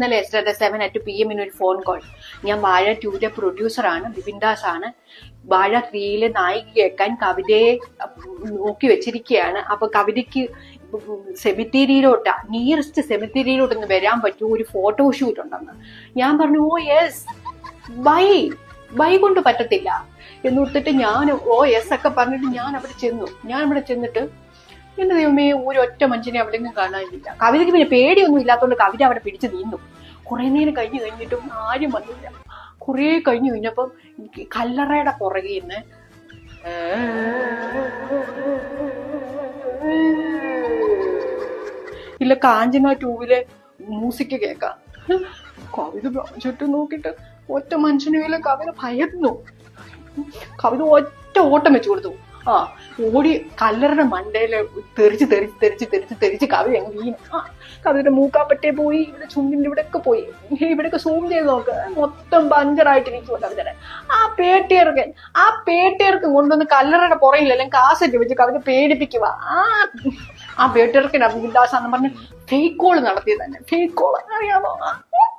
ഇന്നലെ yesterday 7 PM ഒരു phone call. ഞാൻ വാഴ 2 പ്രൊഡ്യൂസറാണ്, ബിപിൻ ദാസ് ആണ്. വാഴ 3 നായികയാക്കാൻ കവിതയെ നോക്കി വെച്ചിരിക്കുകയാണ്. അപ്പൊ കവിതയ്ക്ക് സെമിത്തേരിയിലോട്ടാ, നിയറസ്റ്റ് സെമിത്തേരിയിലോട്ടൊന്ന് വരാൻ പറ്റുമോ, ഒരു ഫോട്ടോഷൂട്ട് ഉണ്ടെന്ന്. ഞാൻ പറഞ്ഞു ഓ യെസ്, ബൈ കൊണ്ട് പറ്റത്തില്ല എന്നോർത്തിട്ട് ഞാൻ ഓ യെസ് ഒക്കെ പറഞ്ഞിട്ട് ഞാൻ അവിടെ ചെന്നിട്ട് എന്റെ ദൈവമേ, ഒരൊറ്റ മനുഷ്യനെ അവിടെ നിന്ന് കാണാനില്ല. കവിതയ്ക്ക് പിന്നെ പേടിയൊന്നും ഇല്ലാത്തതുകൊണ്ട് കവിത അവിടെ പിടിച്ചു നിന്നു. കുറെ നേരം കഴിഞ്ഞിട്ടും ആരും വന്നില്ല. കുറെ കഴിഞ്ഞപ്പം കല്ലറയുടെ പുറകെ നിന്ന് ഇല്ല കാഞ്ചന 2 മ്യൂസിക് കേൾക്കാം. കവിത ചുറ്റും നോക്കിട്ട് ഒറ്റ മനുഷ്യനുമില്ല. കവിത ഭയന്നു. കവിത ഒറ്റ ഓട്ടം വെച്ചു കൊടുത്തു. ഓടി കല്ലറുടെ മണ്ടയില് തെറിച്ച് കവിത അങ്ങ് വീണു. കവിതയുടെ മൂക്കാപ്പറ്റേ പോയി, ഇവിടെ ചുണ്ടിന്റെ ഇവിടെയൊക്കെ പോയി. ഇവിടെയൊക്കെ സൂം ചെയ്ത് നോക്ക്, മൊത്തം പഞ്ചറായിട്ടിരിക്കുമോ കവിതയുടെ. ആ പേട്ടിയർക്കും കൊണ്ടുവന്ന് കല്ലറയുടെ പുറയില്ല, അല്ലെങ്കിൽ കാസറ്റ് വെച്ച് കവിത പേടിപ്പിക്കുക. ആ പേട്ടിയർക്കിന് ബിപിൻ ദാസ് എന്ന് പറഞ്ഞ് ഫേക്ക് കോള് നടത്തിയത് തന്നെ. ഫേക്ക് കോള് അറിയാമോ?